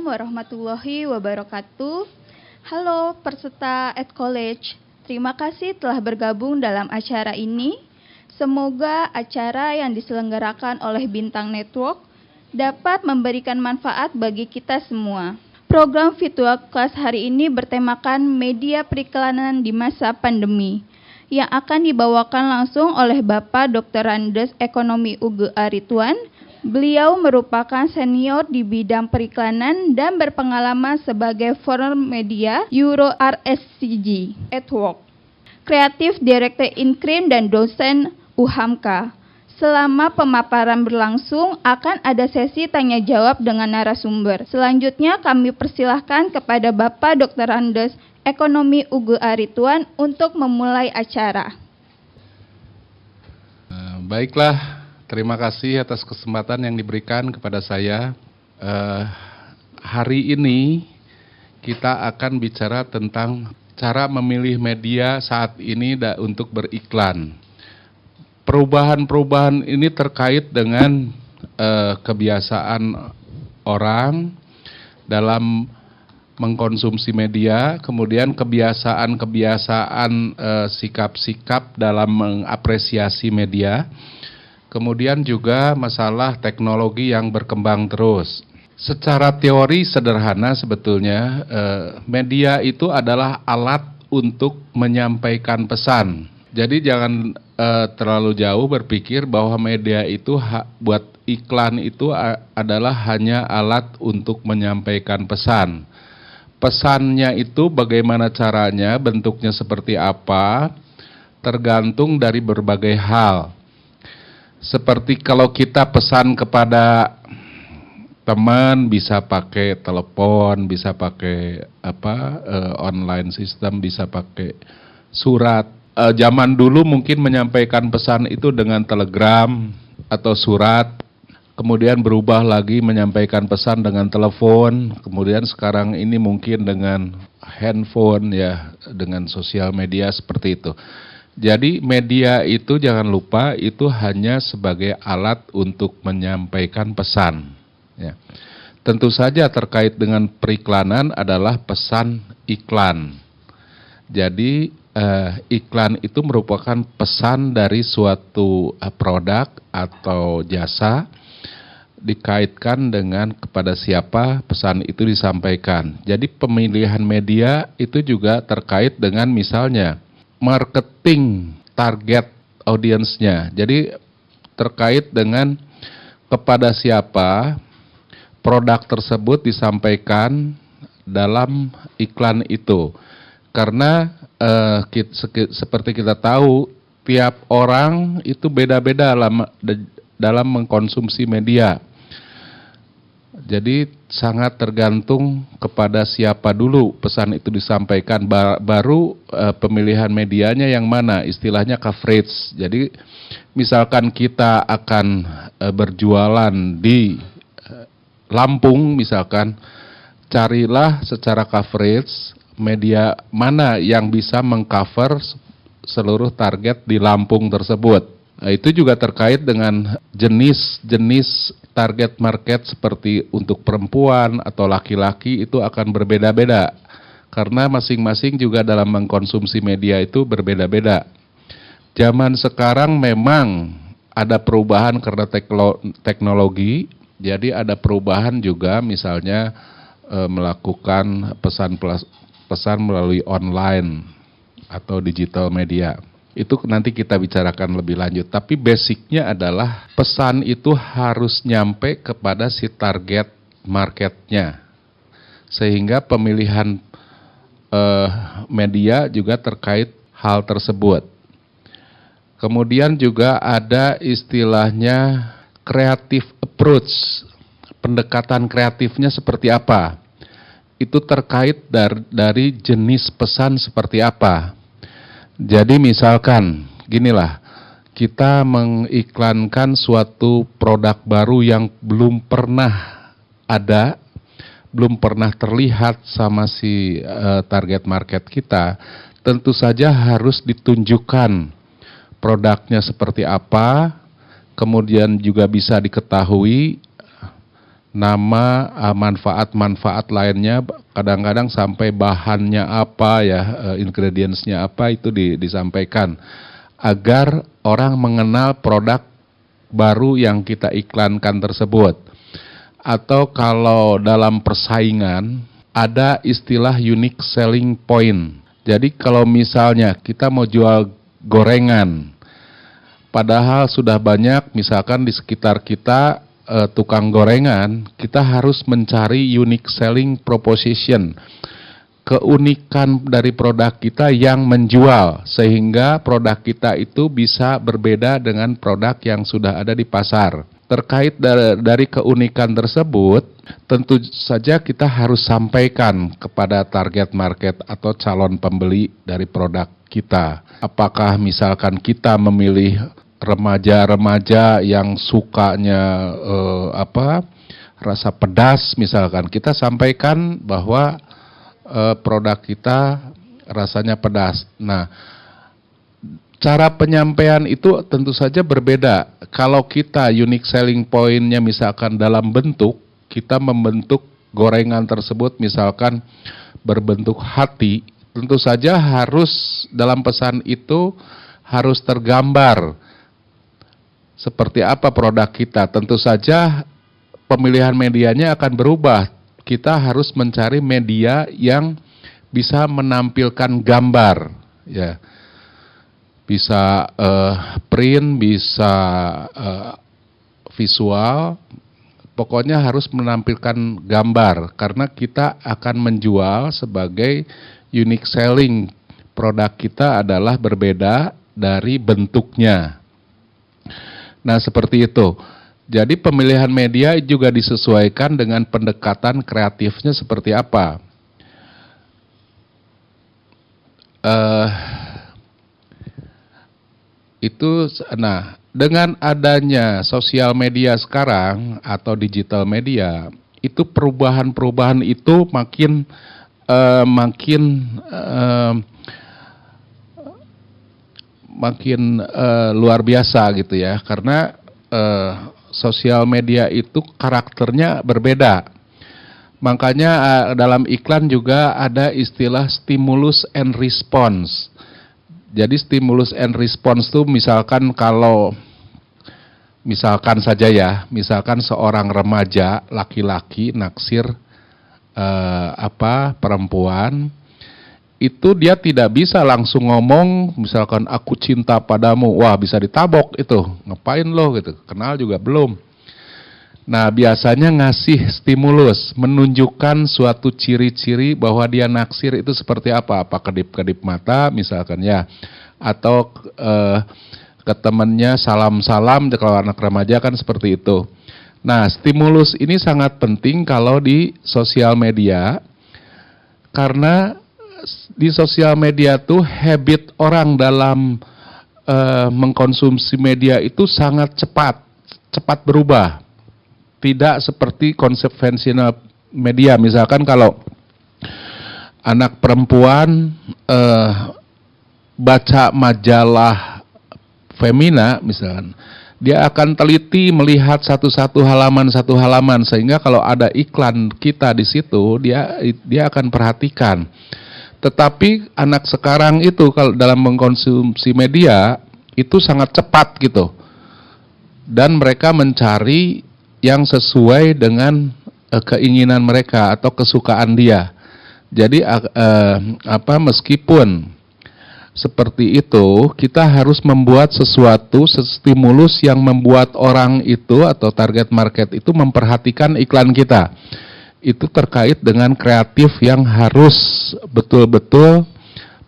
warahmatullahi wabarakatuh. Halo peserta @college, terima kasih telah bergabung dalam acara ini. Semoga acara yang diselenggarakan oleh Bintang Network dapat memberikan manfaat bagi kita semua. Program virtual kelas hari ini bertemakan media periklanan di masa pandemi, yang akan dibawakan langsung oleh Bapak Dr. Andes Ekonomi UGA Rituan. Beliau merupakan senior di bidang periklanan dan berpengalaman sebagai forum media Euro RSCG at Work, Creative Director Inkrim dan dosen UHAMKA. Selama pemaparan berlangsung, akan ada sesi tanya jawab dengan narasumber. Selanjutnya kami persilahkan kepada Bapak Dr. Andes Ekonomi UGA Rituan untuk memulai acara. Baiklah. Terima kasih atas kesempatan yang diberikan kepada saya. Hari ini kita akan bicara tentang cara memilih media saat ini untuk beriklan. Perubahan-perubahan ini terkait dengan kebiasaan orang dalam mengkonsumsi media, kemudian kebiasaan-kebiasaan sikap-sikap dalam mengapresiasi media. Kemudian juga masalah teknologi yang berkembang terus. Secara teori sederhana sebetulnya media itu adalah alat untuk menyampaikan pesan. Jadi jangan terlalu jauh berpikir bahwa media itu buat iklan itu adalah hanya alat untuk menyampaikan pesan. Pesannya itu bagaimana caranya, bentuknya seperti apa, tergantung dari berbagai hal. Seperti kalau kita pesan kepada teman, bisa pakai telepon, bisa pakai online system, bisa pakai surat. Zaman dulu mungkin menyampaikan pesan itu dengan telegram atau surat, kemudian berubah lagi menyampaikan pesan dengan telepon, kemudian sekarang ini mungkin dengan handphone ya, dengan sosial media seperti itu. Jadi media itu jangan lupa itu hanya sebagai alat untuk menyampaikan pesan. Ya. Tentu saja terkait dengan periklanan adalah pesan iklan. Jadi iklan itu merupakan pesan dari suatu produk atau jasa dikaitkan dengan kepada siapa pesan itu disampaikan. Jadi pemilihan media itu juga terkait dengan misalnya marketing target audiensnya. Jadi terkait dengan kepada siapa produk tersebut disampaikan dalam iklan itu. Karena seperti kita tahu, tiap orang itu beda-beda dalam mengkonsumsi media. Jadi sangat tergantung kepada siapa dulu pesan itu disampaikan, baru pemilihan medianya yang mana, istilahnya coverage. Jadi misalkan kita akan berjualan di Lampung misalkan, carilah secara coverage media mana yang bisa mengcover seluruh target di Lampung tersebut. Nah, itu juga terkait dengan jenis target market, seperti untuk perempuan atau laki-laki itu akan berbeda-beda. Karena masing-masing juga dalam mengkonsumsi media itu berbeda-beda. Zaman sekarang memang ada perubahan karena teknologi, jadi ada perubahan juga misalnya melakukan pesan melalui online atau digital media. Itu nanti kita bicarakan lebih lanjut. Tapi basicnya adalah pesan itu harus nyampe kepada si target marketnya. Sehingga pemilihan media juga terkait hal tersebut. Kemudian juga ada istilahnya creative approach. Pendekatan kreatifnya seperti apa? Itu terkait dari jenis pesan seperti apa. Jadi misalkan, ginilah, kita mengiklankan suatu produk baru yang belum pernah ada, belum pernah terlihat sama si target market kita, tentu saja harus ditunjukkan produknya seperti apa, kemudian juga bisa diketahui nama, manfaat-manfaat lainnya, kadang-kadang sampai bahannya apa ya, ingredientsnya apa itu disampaikan agar orang mengenal produk baru yang kita iklankan tersebut. Atau kalau dalam persaingan ada istilah unique selling point. Jadi kalau misalnya kita mau jual gorengan, padahal sudah banyak misalkan di sekitar kita tukang gorengan, kita harus mencari unique selling proposition, keunikan dari produk kita yang menjual, sehingga produk kita itu bisa berbeda dengan produk yang sudah ada di pasar. Terkait dari keunikan tersebut, tentu saja kita harus sampaikan kepada target market atau calon pembeli dari produk kita. Apakah misalkan kita memilih remaja-remaja yang sukanya rasa pedas, misalkan kita sampaikan bahwa produk kita rasanya pedas. Nah, cara penyampaian itu tentu saja berbeda. Kalau kita unique selling point-nya misalkan dalam bentuk, kita membentuk gorengan tersebut misalkan berbentuk hati, tentu saja harus dalam pesan itu harus tergambar seperti apa produk kita. Tentu saja pemilihan medianya akan berubah. Kita harus mencari media yang bisa menampilkan gambar, ya. Bisa print, bisa visual, pokoknya harus menampilkan gambar karena kita akan menjual sebagai unique selling. Produk kita adalah berbeda dari bentuknya. Nah, seperti itu. Jadi pemilihan media juga disesuaikan dengan pendekatan kreatifnya seperti apa. Nah, dengan adanya sosial media sekarang atau digital media, itu perubahan-perubahan itu makin luar biasa gitu ya, karena sosial media itu karakternya berbeda. Makanya dalam iklan juga ada istilah stimulus and response. Jadi stimulus and response itu misalkan saja ya, misalkan seorang remaja laki-laki naksir perempuan, itu dia tidak bisa langsung ngomong misalkan aku cinta padamu, wah bisa ditabok itu, ngapain lo gitu, kenal juga belum. Nah, biasanya ngasih stimulus, menunjukkan suatu ciri-ciri bahwa dia naksir itu seperti apa kedip-kedip mata misalkan ya, atau ke temannya salam-salam, kalau anak remaja kan seperti itu. Nah, stimulus ini sangat penting kalau di sosial media, karena di sosial media tuh habit orang dalam mengkonsumsi media itu sangat cepat berubah. Tidak seperti konvensional media. Misalkan kalau anak perempuan baca majalah Femina misalkan, dia akan teliti melihat satu halaman sehingga kalau ada iklan kita di situ dia akan perhatikan. Tetapi anak sekarang itu kalau dalam mengkonsumsi media itu sangat cepat gitu, dan mereka mencari yang sesuai dengan keinginan mereka atau kesukaan dia. Jadi meskipun seperti itu, kita harus membuat sesuatu stimulus yang membuat orang itu atau target market itu memperhatikan iklan kita. Itu terkait dengan kreatif yang harus betul-betul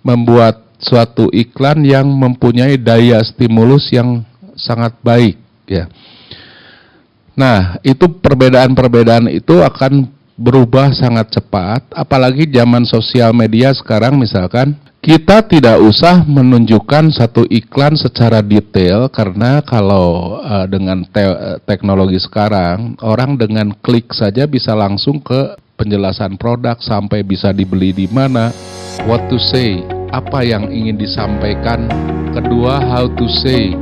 membuat suatu iklan yang mempunyai daya stimulus yang sangat baik, ya. Nah, itu perbedaan-perbedaan itu akan berubah sangat cepat, apalagi zaman sosial media sekarang misalkan, kita tidak usah menunjukkan satu iklan secara detail, karena kalau dengan teknologi sekarang, orang dengan klik saja bisa langsung ke penjelasan produk sampai bisa dibeli di mana. What to say, apa yang ingin disampaikan. Kedua, how to say,